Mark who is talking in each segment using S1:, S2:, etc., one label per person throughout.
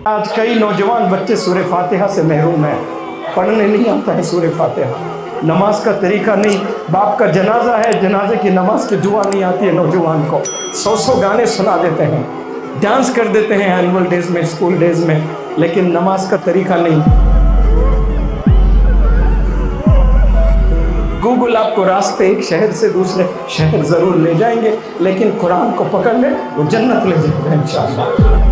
S1: آج کئی نوجوان بچے سورہ فاتحہ سے محروم ہیں، پڑھنے نہیں آتا ہے سورہ فاتحہ، نماز کا طریقہ نہیں، باپ کا جنازہ ہے، جنازے کی نماز کی دعا نہیں آتی ہے نوجوان کو، 100 گانے سنا دیتے ہیں، ڈانس کر دیتے ہیں اینول ڈیز میں، اسکول ڈیز میں، لیکن نماز کا طریقہ نہیں۔ گوگل آپ کو راستے ایک شہر سے دوسرے شہر ضرور لے جائیں گے، لیکن قرآن کو پکڑ لیں وہ جنت لے جائے گا انشاءاللہ۔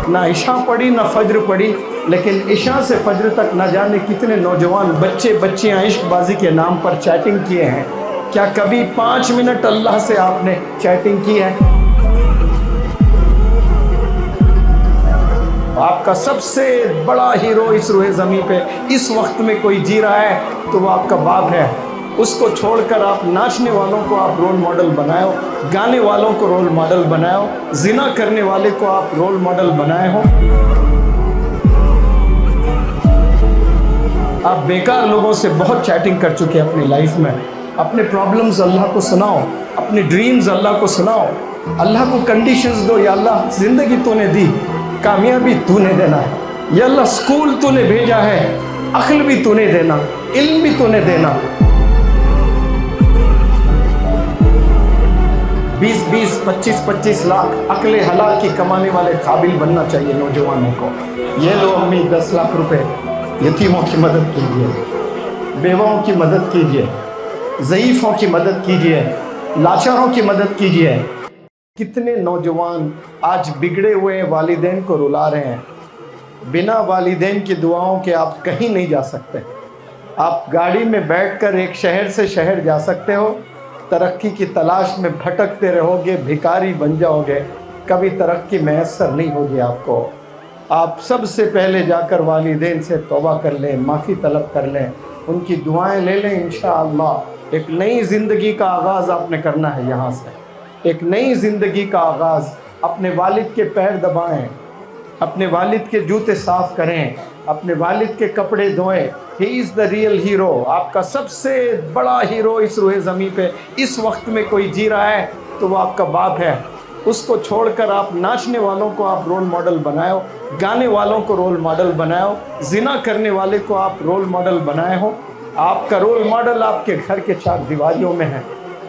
S1: نہ عشاء پڑھی نہ فجر پڑھی، لیکن عشاء سے فجر تک نہ جانے کتنے نوجوان بچیاں عشق بازی کے نام پر چیٹنگ کیے ہیں۔ کیا کبھی 5 منٹ اللہ سے آپ نے چیٹنگ کی ہے؟ آپ کا سب سے بڑا ہیرو اس روئے زمین پہ اس وقت میں کوئی جی رہا ہے تو وہ آپ کا باپ ہے۔ اس کو چھوڑ کر آپ ناچنے والوں کو آپ رول ماڈل بنائے ہو، گانے والوں کو رول ماڈل بنائے ہو، زنا کرنے والے کو آپ رول ماڈل بنائے ہو۔ آپ بیکار لوگوں سے بہت چیٹنگ کر چکے اپنی لائف میں۔ اپنے پرابلمز اللہ کو سناؤ، اپنی ڈریمز اللہ کو سناؤ، اللہ کو کنڈیشنز دو۔ یا اللہ زندگی تو نے دی، کامیابی تو نے دینا ہے، یا اللہ سکول تو نے بھیجا ہے، عقل بھی تو نے دینا، علم بھی تو نے دینا۔ 20 25 لاکھ عقل حلال کی کمانے والے قابل بننا چاہیے نوجوانوں کو۔ یہ لو امی 10 لاکھ روپے، یتیموں کی مدد کیجیے، بیواؤں کی مدد کیجیے، ضعیفوں کی مدد کیجیے، لاچاروں کی مدد کیجیے۔ کتنے نوجوان آج بگڑے ہوئے والدین کو رلا رہے ہیں۔ بنا والدین کی دعاؤں کے آپ کہیں نہیں جا سکتے۔ آپ گاڑی میں بیٹھ کر ایک شہر سے شہر جا سکتے ہو، ترقی کی تلاش میں بھٹکتے رہو گے، بھکاری بن جاؤ گے، کبھی ترقی میسر نہیں ہوگی آپ کو۔ آپ سب سے پہلے جا کر والدین سے توبہ کر لیں، معافی طلب کر لیں، ان کی دعائیں لے لیں۔ انشاءاللہ ایک نئی زندگی کا آغاز آپ نے کرنا ہے یہاں سے، ایک نئی زندگی کا آغاز۔ اپنے والد کے پیر دبائیں، اپنے والد کے جوتے صاف کریں، اپنے والد کے کپڑے دھوئیں۔ ہی از دا ریئل ہیرو۔ آپ کا سب سے بڑا ہیرو اس روئے زمین پہ اس وقت میں کوئی جی رہا ہے تو وہ آپ کا باپ ہے۔ اس کو چھوڑ کر آپ ناچنے والوں کو آپ رول ماڈل بنائے ہو، گانے والوں کو رول ماڈل بنائے ہو، زنا کرنے والے کو آپ رول ماڈل بنائے ہو۔ آپ کا رول ماڈل آپ کے گھر کے 4 دیواریوں میں ہے،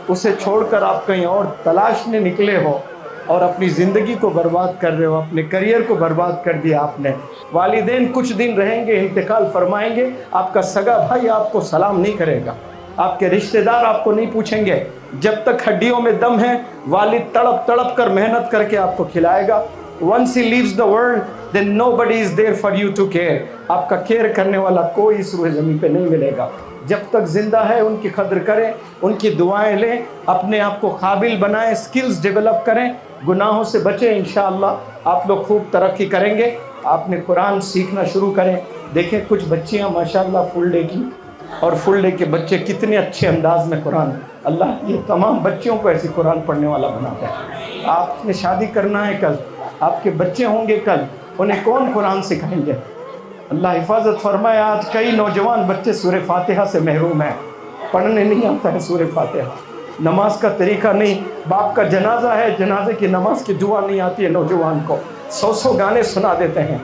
S1: اسے چھوڑ کر آپ کہیں اور تلاشنے نکلے ہو اور اپنی زندگی کو برباد کر رہے ہو، اپنے کریئر کو برباد کر دیا آپ نے۔ والدین کچھ دن رہیں گے، انتقال فرمائیں گے، آپ کا سگا بھائی آپ کو سلام نہیں کرے گا، آپ کے رشتہ دار آپ کو نہیں پوچھیں گے۔ جب تک ہڈیوں میں دم ہے والد تڑپ تڑپ کر محنت کر کے آپ کو کھلائے گا۔ Once he leaves the world, then nobody is there for you to care۔ آپ کا کیئر کرنے والا کوئی اس روئے زمین پہ نہیں ملے گا۔ جب تک زندہ ہے ان کی قدر کریں، ان کی دعائیں لیں، اپنے آپ کو قابل بنائیں، سکلز ڈیولپ کریں، گناہوں سے بچیں۔ انشاءاللہ آپ لوگ خوب ترقی کریں گے۔ آپ نے قرآن سیکھنا شروع کریں۔ دیکھیں کچھ بچیاں ماشاءاللہ فل ڈے کی، اور فل ڈے کے بچے کتنے اچھے انداز میں قرآن، اللہ یہ تمام بچیوں کو ایسی قرآن پڑھنے والا بناتا ہے۔ آپ نے شادی کرنا ہے کل، آپ کے بچے ہوں گے کل، انہیں کون قرآن سکھائیں گے؟ اللہ حفاظت فرمائے۔ آج کئی نوجوان بچے سورہ فاتحہ سے محروم ہیں، پڑھنے نہیں آتا ہے سورہ فاتحہ، نماز کا طریقہ نہیں، باپ کا جنازہ ہے، جنازے کی نماز کی دعا نہیں آتی ہے نوجوان کو، 100 گانے سنا دیتے ہیں،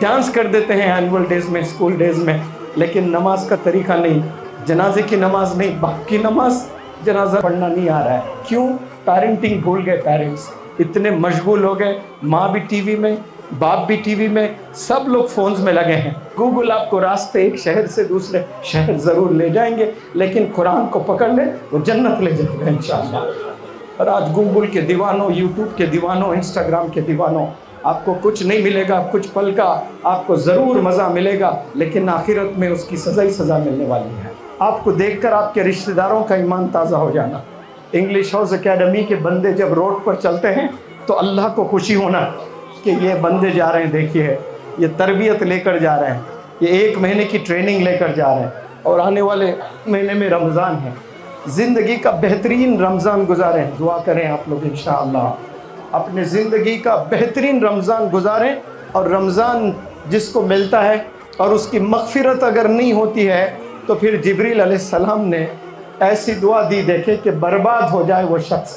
S1: ڈانس کر دیتے ہیں اینول ڈیز میں، اسکول ڈیز میں، لیکن نماز کا طریقہ نہیں، جنازے کی نماز نہیں، باپ کی نماز جنازہ پڑھنا نہیں آ رہا ہے۔ کیوں؟ پیرنٹنگ بھول گئے، پیرنٹس اتنے مشغول ہو گئے، ماں بھی ٹی وی میں، باپ بھی ٹی وی میں، سب لوگ فونز میں لگے ہیں۔ گوگل آپ کو راستے ایک شہر سے دوسرے شہر ضرور لے جائیں گے، لیکن قرآن کو پکڑ لیں وہ جنت لے جائے گا انشاءاللہ۔ اور آج گوگل کے دیوانوں، یوٹیوب کے دیوانوں، انسٹاگرام کے دیوانوں، آپ کو کچھ نہیں ملے گا، کچھ پل کا آپ کو ضرور مزہ ملے گا، لیکن آخرت میں اس کی سزا ہی سزا ملنے والی ہے۔ آپ کو دیکھ کر آپ کے رشتہ داروں کا ایمان تازہ ہو جانا۔ انگلش ہاؤس اکیڈمی کے بندے جب روڈ پر چلتے ہیں تو اللہ کو خوشی ہونا کہ یہ بندے جا رہے ہیں، دیکھیے یہ تربیت لے کر جا رہے ہیں، یہ 1 مہینے کی ٹریننگ لے کر جا رہے ہیں، اور آنے والے مہینے میں رمضان ہے۔ زندگی کا بہترین رمضان گزاریں، دعا کریں آپ لوگ انشاءاللہ اپنے زندگی کا بہترین رمضان گزاریں۔ اور رمضان جس کو ملتا ہے اور اس کی مغفرت اگر نہیں ہوتی ہے تو پھر جبریل علیہ السلام نے ایسی دعا دی، دیکھے کہ برباد ہو جائے وہ شخص